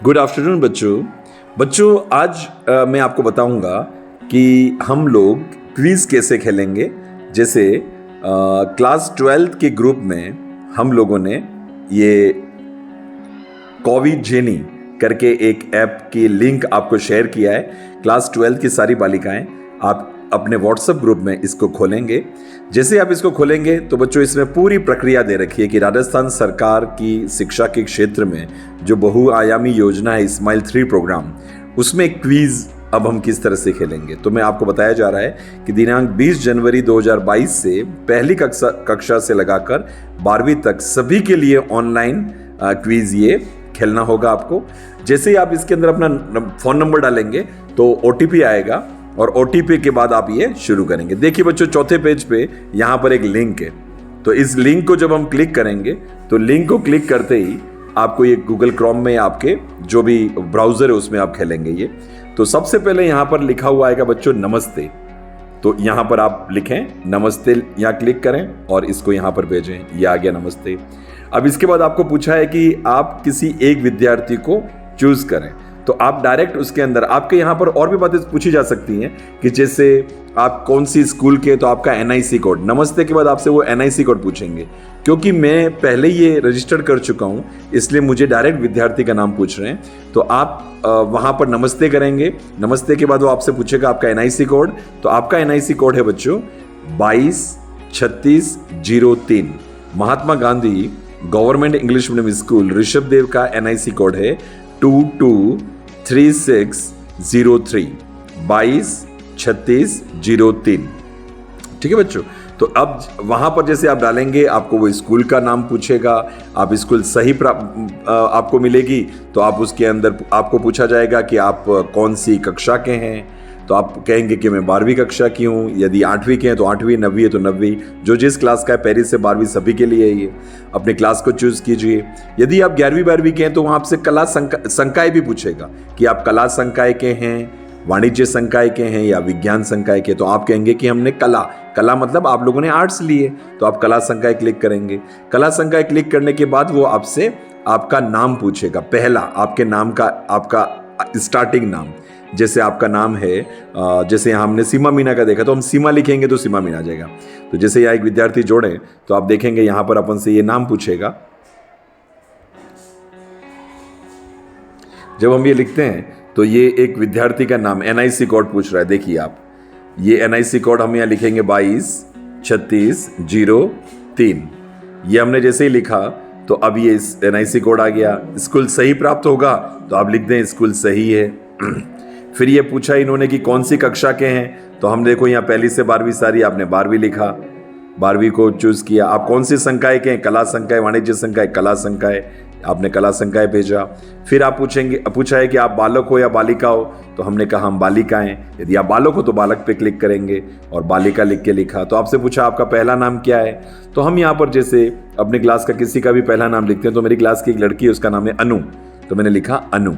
Good afternoon बच्चों आज मैं आपको बताऊंगा कि हम लोग क्विज कैसे खेलेंगे। जैसे क्लास 12th के ग्रुप में हम लोगों ने ये कोविड जेनी करके एक ऐप की लिंक आपको शेयर किया है। क्लास 12th की सारी बालिकाएं आप अपने व्हाट्सएप ग्रुप में इसको खोलेंगे। जैसे आप इसको खोलेंगे तो बच्चों इसमें पूरी प्रक्रिया दे रखी है कि राजस्थान सरकार की शिक्षा के क्षेत्र में जो बहुआयामी योजना है स्माइल 3 प्रोग्राम, उसमें क्विज अब हम किस तरह से खेलेंगे। तो मैं आपको बताया जा रहा है कि दिनांक 20 जनवरी 2022 से पहली कक्षा से लगाकर 12वीं तक सभी के लिए ऑनलाइन क्विज ये खेलना होगा आपको। जैसे ही आप इसके अंदर अपना फ़ोन नंबर डालेंगे तो OTP आएगा और OTP के बाद आप ये शुरू करेंगे। देखिए बच्चों, चौथे पेज पे यहाँ पर एक लिंक है। तो इस लिंक को जब हम क्लिक करेंगे तो लिंक को क्लिक करते ही आपको ये गूगल क्रोम में आपके जो भी ब्राउजर है उसमें आप खेलेंगे ये। तो सबसे पहले यहाँ पर लिखा हुआ आएगा बच्चों नमस्ते। तो यहाँ पर आप लिखें नमस्ते, यहाँ क्लिक करें और इसको यहाँ पर भेजें। ये आ गया नमस्ते। अब इसके बाद आपको पूछा है कि आप किसी एक विद्यार्थी को चूज करें। तो आप डायरेक्ट उसके अंदर आपके यहाँ पर और भी बातें पूछी जा सकती हैं कि जैसे आप कौन सी स्कूल के, तो आपका NIC कोड। नमस्ते के बाद आपसे वो NIC कोड पूछेंगे। क्योंकि मैं पहले ये रजिस्टर कर चुका हूँ इसलिए मुझे डायरेक्ट विद्यार्थी का नाम पूछ रहे हैं। तो आप वहाँ पर नमस्ते करेंगे। नमस्ते के बाद वो आपसे पूछेगा आपका NIC कोड। तो आपका NIC कोड है बच्चों 223603। Mahatma Gandhi government English medium school Rishabhdev का NIC कोड है 223603 223603। ठीक है बच्चों। तो अब वहां पर जैसे आप डालेंगे आपको वो स्कूल का नाम पूछेगा। आप स्कूल सही आपको मिलेगी तो आप उसके अंदर आपको पूछा जाएगा कि आप कौन सी कक्षा के हैं। तो आप कहेंगे कि मैं 12वीं कक्षा की हूँ। यदि 8वीं के हैं तो 8वीं, 9वीं है तो 9वीं, जो जिस क्लास का है, पहली से 12वीं सभी के लिए है ये। अपने क्लास को चूज कीजिए। यदि आप 11वीं 12वीं के हैं तो वहाँ आपसे कला संकाय भी पूछेगा कि आप कला संकाय के हैं, वाणिज्य संकाय के हैं या विज्ञान संकाय के। तो आप कहेंगे कि हमने कला मतलब आप लोगों ने आर्ट्स लिए, तो आप कला संकाय क्लिक करेंगे। कला संकाय क्लिक करने के बाद वो आपसे आपका नाम पूछेगा। पहला आपके नाम का आपका स्टार्टिंग नाम। जैसे आपका नाम है, जैसे हमने सीमा मीना का देखा तो हम सीमा लिखेंगे तो सीमा मीना आ जाएगा। तो जैसे यहाँ एक विद्यार्थी जोड़ें तो आप देखेंगे यहाँ पर अपन से ये नाम पूछेगा। जब हम ये लिखते हैं तो ये एक विद्यार्थी का नाम NIC कोड पूछ रहा है। देखिए आप ये NIC कोड हम यहाँ लिखेंगे 223603। ये हमने जैसे ही लिखा तो अब ये NIC कोड आ गया। स्कूल सही प्राप्त होगा तो आप लिख दें स्कूल सही है। फिर ये पूछा इन्होंने कि कौन सी कक्षा के हैं। तो हम देखो यहाँ पहली से 12वीं सारी, आपने 12वीं लिखा, 12वीं को चूज किया। आप कौन सी संकाय के हैं, कला संकाय, वाणिज्य संकाय, कला संकाय, आपने कला संकाय भेजा। फिर आप पूछा है कि आप बालक हो या बालिका हो। तो हमने कहा हम बालिका हैं। यदि आप बालक हो तो बालक पे क्लिक करेंगे और बालिका लिख के लिखा। तो आपसे पूछा आपका पहला नाम क्या है। तो हम यहाँ पर जैसे अपनी क्लास का किसी का भी पहला नाम लिखते हैं। तो मेरी क्लास की एक लड़की है, उसका नाम है अनु। तो मैंने लिखा अनु।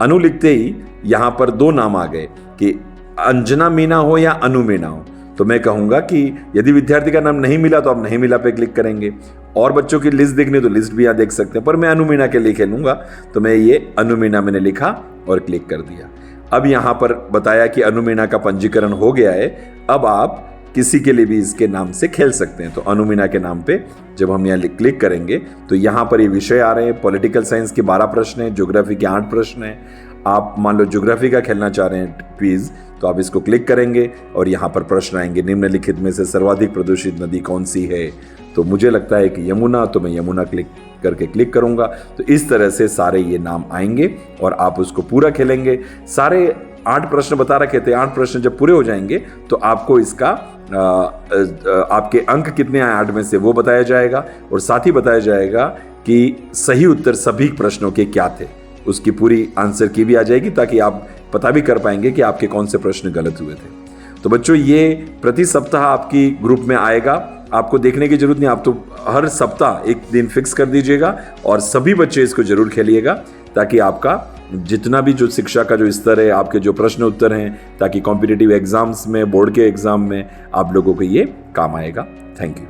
अनु लिखते ही यहाँ पर 2 नाम आ गए कि अंजना मीना हो या अनु मीना हो। तो मैं कहूँगा कि यदि विद्यार्थी का नाम नहीं मिला तो आप नहीं मिला पे क्लिक करेंगे। और बच्चों की लिस्ट देखनी तो लिस्ट भी यहाँ देख सकते हैं, पर मैं अनु मीना के लिए खेलूंगा। तो मैं ये अनु मीना मैंने लिखा और क्लिक कर दिया। अब यहाँ पर बताया कि अनु मीना का पंजीकरण हो गया है। अब आप किसी के लिए भी इसके नाम से खेल सकते हैं। तो अनु मीना के नाम पे जब हम यहाँ क्लिक करेंगे तो यहाँ पर ये विषय आ रहे हैं। पॉलिटिकल साइंस के 12 प्रश्न हैं, ज्योग्राफी के 8 प्रश्न हैं। आप मान लो ज्योग्राफी का खेलना चाह रहे हैं क्विज, तो आप इसको क्लिक करेंगे और यहाँ पर प्रश्न आएंगे। निम्नलिखित में से सर्वाधिक प्रदूषित नदी कौन सी है। तो मुझे लगता है कि यमुना, तो मैं यमुना क्लिक करूंगा। तो इस तरह से सारे ये नाम आएंगे और आप उसको पूरा खेलेंगे। सारे 8 प्रश्न बता रखे थे। 8 प्रश्न जब पूरे हो जाएंगे तो आपको इसका आपके अंक कितने आए 8 में से वो बताया जाएगा। और साथ ही बताया जाएगा कि सही उत्तर सभी प्रश्नों के क्या थे। उसकी पूरी आंसर की भी आ जाएगी ताकि आप पता भी कर पाएंगे कि आपके कौन से प्रश्न गलत हुए थे। तो बच्चों ये प्रति सप्ताह आपकी ग्रुप में आएगा। आपको देखने की जरूरत नहीं, आप तो हर सप्ताह एक दिन फिक्स कर दीजिएगा और सभी बच्चे इसको जरूर खेलिएगा ताकि आपका जितना भी जो शिक्षा का जो स्तर है, आपके जो प्रश्न उत्तर हैं, ताकि कॉम्पिटिटिव एग्जाम्स में, बोर्ड के एग्जाम में आप लोगों को ये काम आएगा। Thank you.